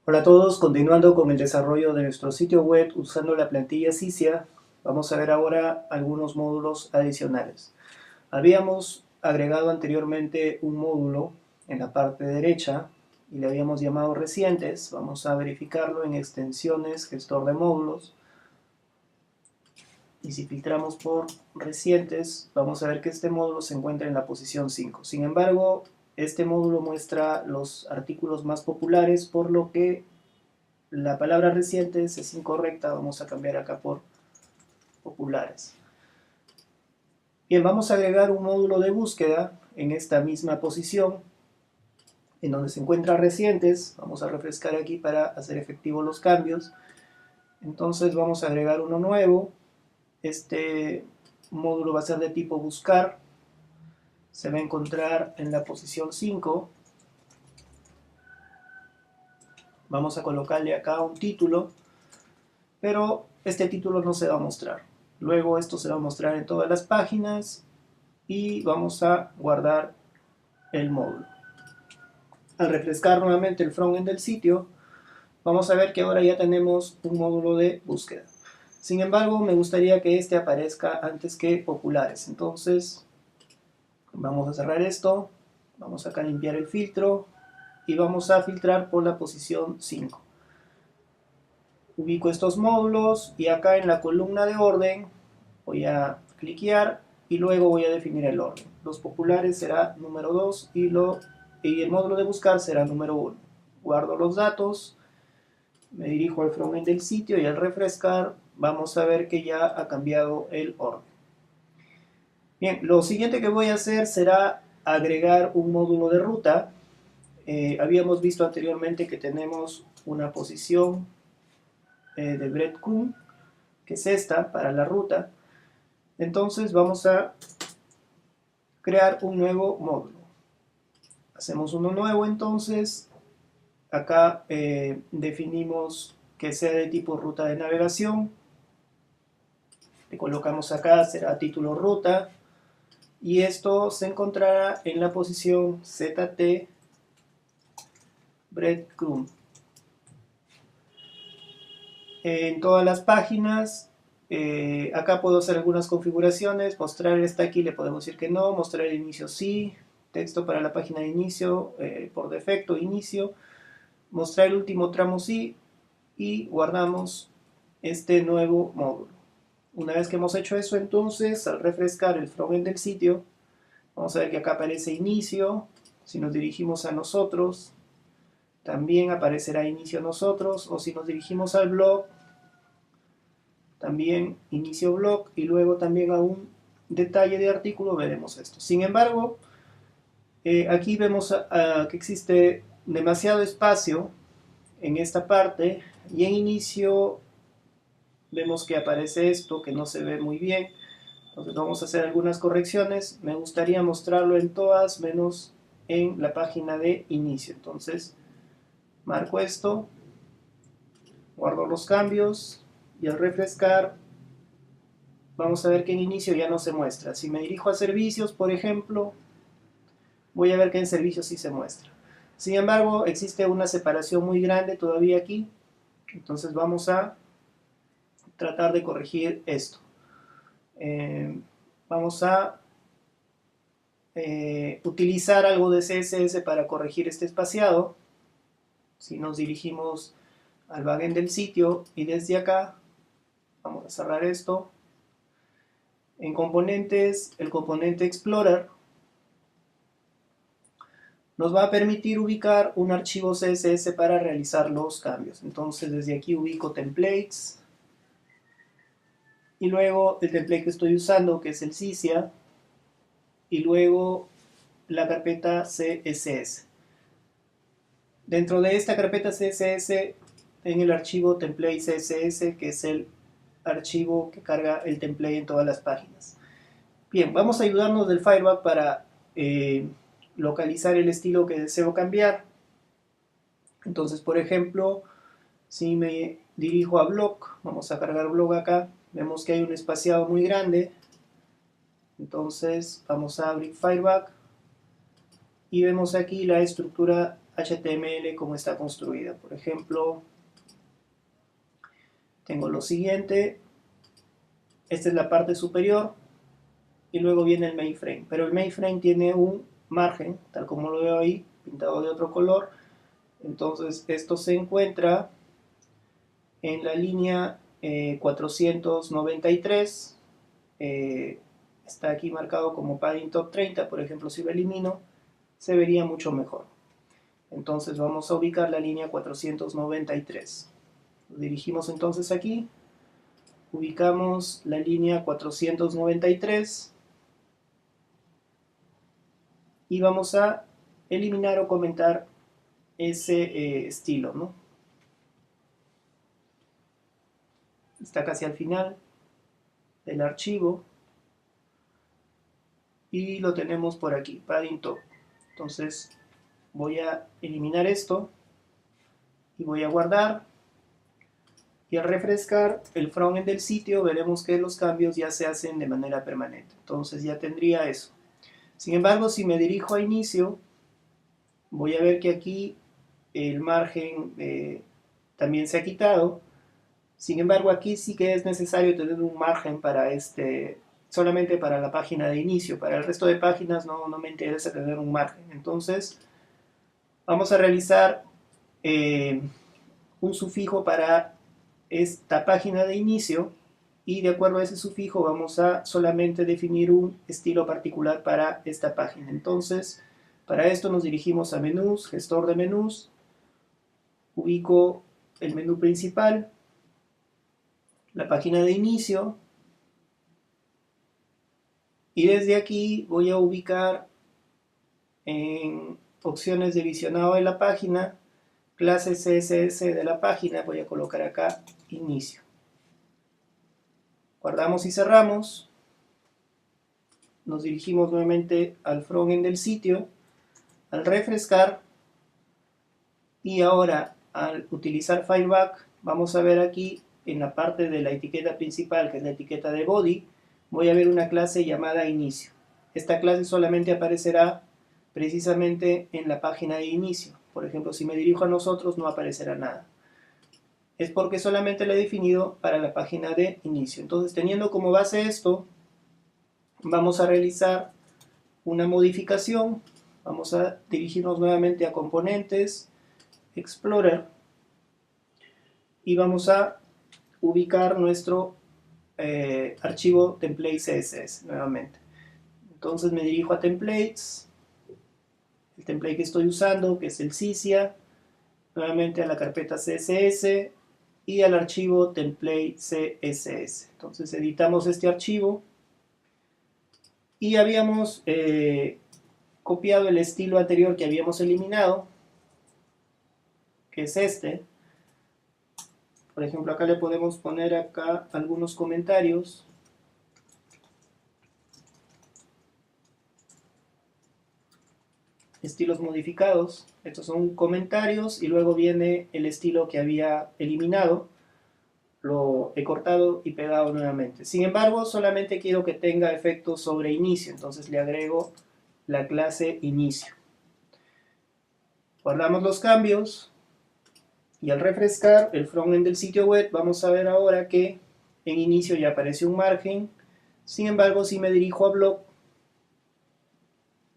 Hola a todos, continuando con el desarrollo de nuestro sitio web usando la plantilla Sisia, vamos a ver ahora algunos módulos adicionales. Habíamos agregado anteriormente un módulo en la parte derecha y le habíamos llamado recientes. Vamos a verificarlo en extensiones, gestor de módulos. Y si filtramos por recientes, vamos a ver que este módulo se encuentra en la posición 5. Sin embargo, este módulo muestra los artículos más populares, por lo que la palabra recientes es incorrecta, vamos a cambiar acá por populares. Bien, vamos a agregar un módulo de búsqueda en esta misma posición, en donde se encuentra recientes. Vamos a refrescar aquí para hacer efectivos los cambios. Entonces vamos a agregar uno nuevo. Este módulo va a ser de tipo buscar. Se va a encontrar en la posición 5. Vamos a colocarle acá un título, pero este título no se va a mostrar. Luego esto se va a mostrar en todas las páginas y vamos a guardar el módulo. Al refrescar nuevamente el frontend del sitio, vamos a ver que ahora ya tenemos un módulo de búsqueda. Sin embargo, me gustaría que este aparezca antes que populares. Entonces, vamos a cerrar esto, vamos acá a limpiar el filtro y vamos a filtrar por la posición 5. Ubico estos módulos y acá en la columna de orden voy a cliquear y luego voy a definir el orden. Los populares será número 2 y el módulo de buscar será número 1. Guardo los datos, me dirijo al frontend del sitio y al refrescar vamos a ver que ya ha cambiado el orden. Bien, lo siguiente que voy a hacer será agregar un módulo de ruta. Habíamos visto anteriormente que tenemos una posición de breadcrumb, que es esta para la ruta. Entonces vamos a crear un nuevo módulo. Hacemos uno nuevo entonces. Acá definimos que sea de tipo ruta de navegación. Le colocamos acá, será título ruta. Y esto se encontrará en la posición ZT breadcrumb. En todas las páginas, acá puedo hacer algunas configuraciones. Mostrar está aquí, le podemos decir que no. Mostrar el inicio sí. Texto para la página de inicio, por defecto inicio. Mostrar el último tramo sí. Y guardamos este nuevo módulo. Una vez que hemos hecho eso, entonces, al refrescar el frontend del sitio, vamos a ver que acá aparece inicio. Si nos dirigimos a nosotros, también aparecerá inicio nosotros. O si nos dirigimos al blog, también inicio blog. Y luego también a un detalle de artículo veremos esto. Sin embargo, aquí vemos que existe demasiado espacio en esta parte. Y en inicio vemos que aparece esto que no se ve muy bien. Entonces vamos a hacer algunas correcciones. Me gustaría mostrarlo en todas menos en la página de inicio. Entonces marco esto, guardo los cambios y al refrescar vamos a ver que en inicio ya no se muestra. Si me dirijo a servicios, por ejemplo, voy a ver que en servicios sí se muestra. Sin embargo, existe una separación muy grande todavía aquí. Entonces vamos a tratar de corregir esto. Vamos a utilizar algo de CSS para corregir este espaciado. Si nos dirigimos al backend del sitio y desde acá vamos a cerrar esto. En componentes, el componente Explorer nos va a permitir ubicar un archivo CSS para realizar los cambios. Entonces desde aquí ubico templates y luego el template que estoy usando, que es el Sisia, y luego la carpeta CSS. Dentro de esta carpeta CSS, en el archivo template CSS, que es el archivo que carga el template en todas las páginas. Bien, vamos a ayudarnos del Firebug para localizar el estilo que deseo cambiar. Entonces, por ejemplo, si me dirijo a blog, vamos a cargar blog acá, vemos que hay un espaciado muy grande. Entonces vamos a abrir Firebug y vemos aquí la estructura HTML como está construida. Por ejemplo, tengo lo siguiente. Esta es la parte superior y luego viene el mainframe. Pero el mainframe tiene un margen, tal como lo veo ahí, pintado de otro color. Entonces esto se encuentra en la línea 493. Está aquí marcado como padding top 30. Por ejemplo, si lo elimino, se vería mucho mejor. Entonces vamos a ubicar la línea 493. Nos dirigimos entonces aquí. Ubicamos la línea 493 y vamos a eliminar o comentar ese estilo, ¿no? Está casi al final del archivo y lo tenemos por aquí, padding top. Entonces voy a eliminar esto y voy a guardar, y al refrescar el frontend del sitio veremos que los cambios ya se hacen de manera permanente. Entonces ya tendría eso. Sin embargo, si me dirijo a inicio, voy a ver que aquí el margen también se ha quitado. Sin embargo, aquí sí que es necesario tener un margen para solamente para la página de inicio. Para el resto de páginas no me interesa tener un margen. Entonces vamos a realizar un sufijo para esta página de inicio, y de acuerdo a ese sufijo vamos a solamente definir un estilo particular para esta página. Entonces, para esto nos dirigimos a menús, gestor de menús, ubico el menú principal, la página de inicio, y desde aquí voy a ubicar en opciones de visionado de la página, clase CSS de la página, voy a colocar acá inicio. Guardamos y cerramos. Nos dirigimos nuevamente al frontend del sitio. Al refrescar y ahora al utilizar Fileback, vamos a ver aquí en la parte de la etiqueta principal, que es la etiqueta de body, voy a ver una clase llamada inicio. Esta clase solamente aparecerá precisamente en la página de inicio. Por ejemplo, si me dirijo a nosotros no aparecerá nada. Es porque solamente la he definido para la página de inicio. Entonces, teniendo como base esto, vamos a realizar una modificación. Vamos a dirigirnos nuevamente a componentes, Explorer, y vamos a ubicar nuestro archivo template CSS nuevamente. Entonces me dirijo a templates, el template que estoy usando, que es el Sisia, nuevamente a la carpeta CSS y al archivo template CSS. Entonces editamos este archivo y habíamos copiado el estilo anterior que habíamos eliminado, que es este. Por ejemplo, acá le podemos poner acá algunos comentarios. Estilos modificados. Estos son comentarios y luego viene el estilo que había eliminado. Lo he cortado y pegado nuevamente. Sin embargo, solamente quiero que tenga efectos sobre inicio. Entonces le agrego la clase inicio. Guardamos los cambios. Y al refrescar el frontend del sitio web, vamos a ver ahora que en inicio ya aparece un margen. Sin embargo, si me dirijo a blog,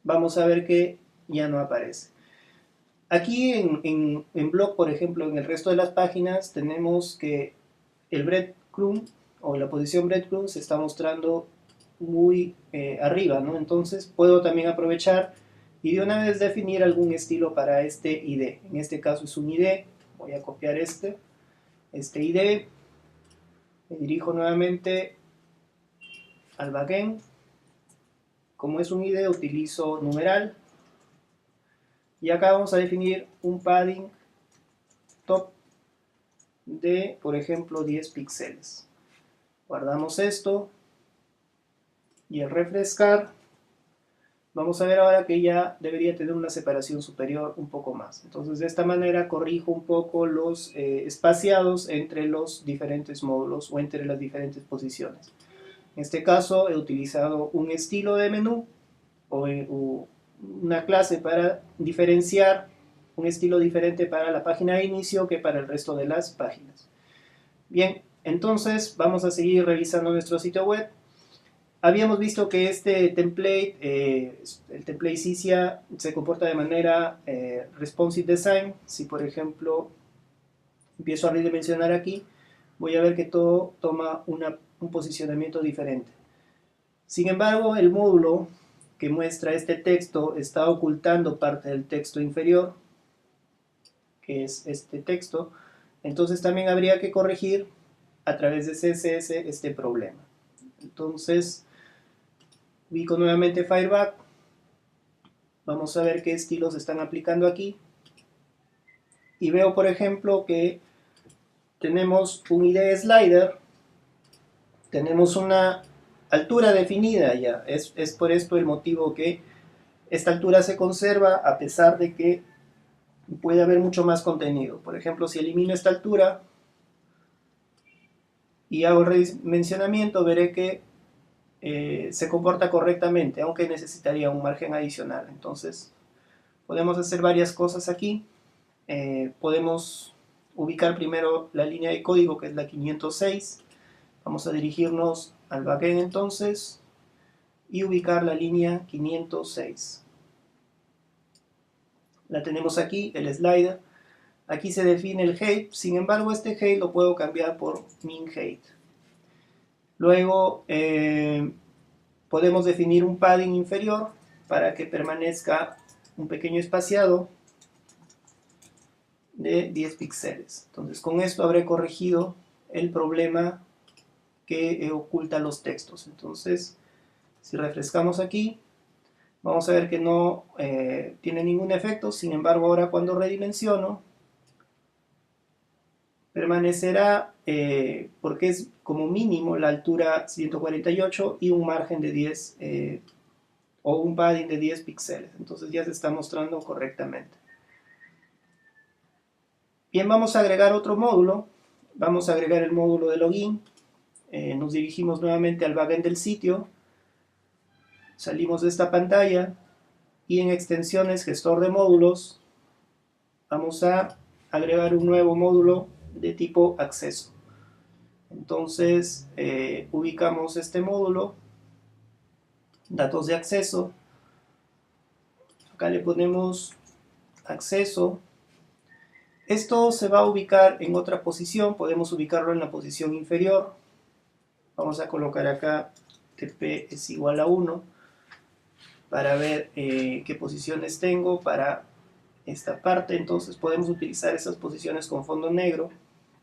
vamos a ver que ya no aparece. Aquí en blog, por ejemplo, en el resto de las páginas, tenemos que el breadcrumb o la posición breadcrumb se está mostrando muy arriba, ¿no? Entonces puedo también aprovechar y de una vez definir algún estilo para este ID. En este caso es un ID. Voy a copiar este ID, me dirijo nuevamente al backend. Como es un ID, utilizo numeral, y acá vamos a definir un padding top de, por ejemplo, 10 píxeles. Guardamos esto y al refrescar vamos a ver ahora que ya debería tener una separación superior un poco más. Entonces de esta manera corrijo un poco los espaciados entre los diferentes módulos o entre las diferentes posiciones. En este caso he utilizado un estilo de menú o una clase para diferenciar un estilo diferente para la página de inicio que para el resto de las páginas. Bien, entonces vamos a seguir revisando nuestro sitio web. Habíamos visto que este template, el template Sisia, se comporta de manera responsive design. Si por ejemplo empiezo a redimensionar aquí, voy a ver que todo toma un posicionamiento diferente. Sin embargo, el módulo que muestra este texto está ocultando parte del texto inferior, que es este texto. Entonces también habría que corregir a través de CSS este problema. Entonces ubico nuevamente Fireback. Vamos a ver qué estilos están aplicando aquí. Y veo, por ejemplo, que tenemos un ID slider. Tenemos una altura definida ya. Es por esto el motivo que esta altura se conserva a pesar de que puede haber mucho más contenido. Por ejemplo, si elimino esta altura y hago redimensionamiento, veré que se comporta correctamente, aunque necesitaría un margen adicional. Entonces, podemos hacer varias cosas aquí. Podemos ubicar primero la línea de código, que es la 506. Vamos a dirigirnos al backend entonces y ubicar la línea 506. La tenemos aquí, el slider. Aquí se define el height, sin embargo este height lo puedo cambiar por min height. Luego podemos definir un padding inferior para que permanezca un pequeño espaciado de 10 píxeles. Entonces con esto habré corregido el problema que oculta los textos. Entonces si refrescamos aquí, vamos a ver que no tiene ningún efecto. Sin embargo, ahora cuando redimensiono, permanecerá porque es como mínimo la altura 148 y un margen de 10 o un padding de 10 píxeles. Entonces ya se está mostrando correctamente. Bien, vamos a agregar otro módulo. Vamos a agregar el módulo de login. Nos dirigimos nuevamente al backend del sitio. Salimos de esta pantalla y en extensiones, gestor de módulos, vamos a agregar un nuevo módulo de tipo acceso. Entonces ubicamos este módulo, datos de acceso, acá le ponemos acceso. Esto se va a ubicar en otra posición, podemos ubicarlo en la posición inferior. Vamos a colocar acá TP es igual a 1 para ver qué posiciones tengo para esta parte. Entonces podemos utilizar esas posiciones con fondo negro.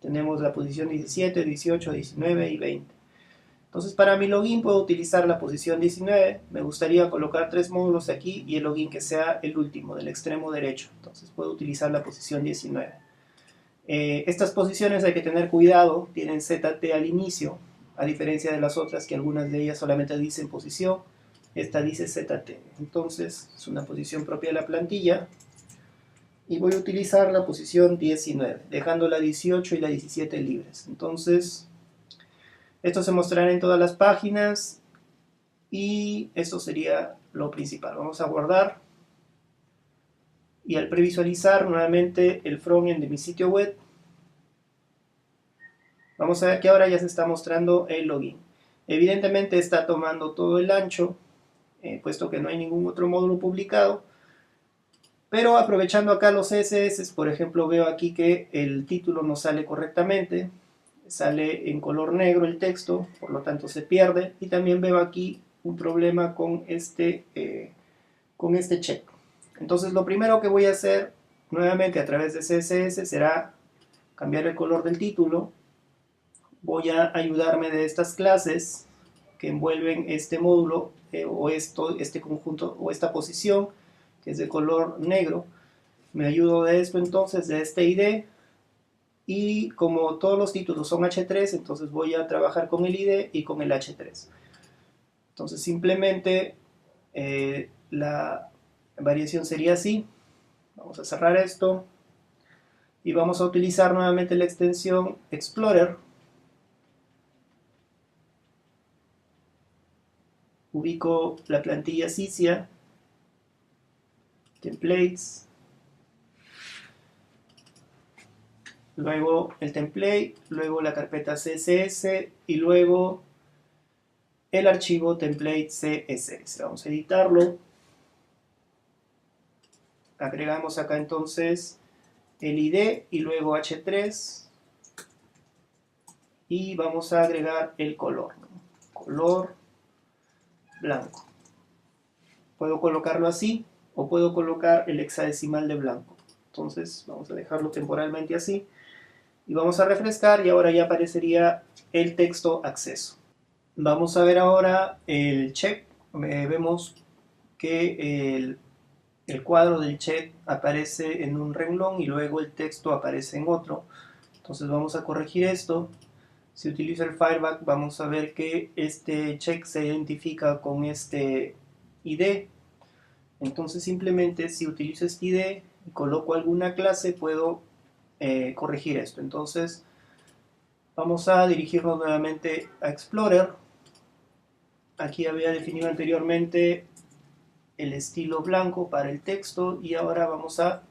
Tenemos la posición 17, 18, 19 y 20. Entonces para mi login puedo utilizar la posición 19. Me gustaría colocar 3 módulos aquí y el login que sea el último, del extremo derecho. Entonces puedo utilizar la posición 19. Estas posiciones hay que tener cuidado, tienen ZT al inicio, a diferencia de las otras que algunas de ellas solamente dicen posición. Esta dice ZT. Entonces es una posición propia de la plantilla. Y voy a utilizar la posición 19, dejando la 18 y la 17 libres. Entonces, esto se mostrará en todas las páginas y esto sería lo principal. Vamos a guardar y al previsualizar nuevamente el frontend de mi sitio web, vamos a ver que ahora ya se está mostrando el login. Evidentemente está tomando todo el ancho, puesto que no hay ningún otro módulo publicado. Pero aprovechando acá los CSS, por ejemplo, veo aquí que el título no sale correctamente, sale en color negro el texto, por lo tanto se pierde, y también veo aquí un problema con este check. Entonces lo primero que voy a hacer nuevamente a través de CSS será cambiar el color del título. Voy a ayudarme de estas clases que envuelven este módulo este conjunto o esta posición que es de color negro. Me ayudo de esto entonces, de este ID, y como todos los títulos son H3, entonces voy a trabajar con el ID y con el H3. Entonces simplemente la variación sería así. Vamos a cerrar esto y vamos a utilizar nuevamente la extensión Explorer. Ubico la plantilla Sisia, Templates, luego el template, luego la carpeta CSS y luego el archivo template CSS. Vamos a editarlo. Agregamos acá entonces el ID y luego H3 y vamos a agregar el color, ¿no? Color blanco. Puedo colocarlo así o puedo colocar el hexadecimal de blanco. Entonces vamos a dejarlo temporalmente así y vamos a refrescar y ahora ya aparecería el texto acceso. Vamos a ver ahora el check. Vemos que el cuadro del check aparece en un renglón y luego el texto aparece en otro. Entonces vamos a corregir esto. Si utilizo el Fireback vamos a ver que este check se identifica con este ID. Entonces simplemente si utilizo este ID y coloco alguna clase puedo corregir esto. Entonces vamos a dirigirnos nuevamente a Explorer. Aquí había definido anteriormente el estilo blanco para el texto y ahora vamos a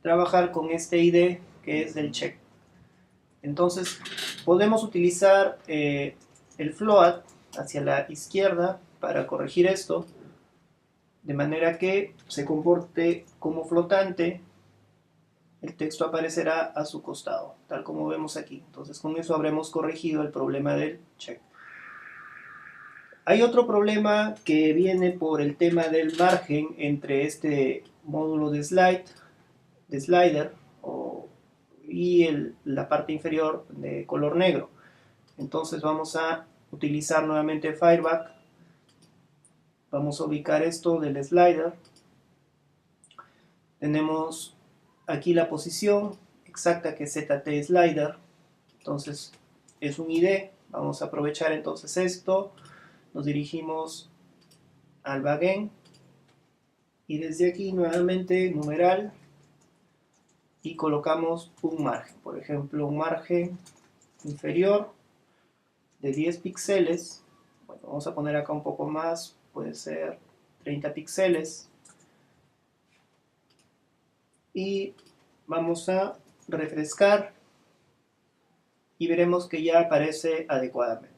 trabajar con este ID que es del check. Entonces podemos utilizar el float hacia la izquierda para corregir esto de manera que se comporte como flotante. El texto aparecerá a su costado, tal como vemos aquí. Entonces con eso habremos corregido el problema del check. Hay otro problema que viene por el tema del margen entre este módulo de slider y la parte inferior de color negro. Entonces vamos a utilizar nuevamente Fireback. Vamos a ubicar esto del slider. Tenemos aquí la posición exacta que es ZT slider. Entonces es un ID. Vamos a aprovechar entonces esto. Nos dirigimos al backend y desde aquí nuevamente numeral y colocamos un margen, por ejemplo un margen inferior de 10 píxeles. Bueno, vamos a poner acá un poco más, puede ser 30 píxeles y vamos a refrescar y veremos que ya aparece adecuadamente.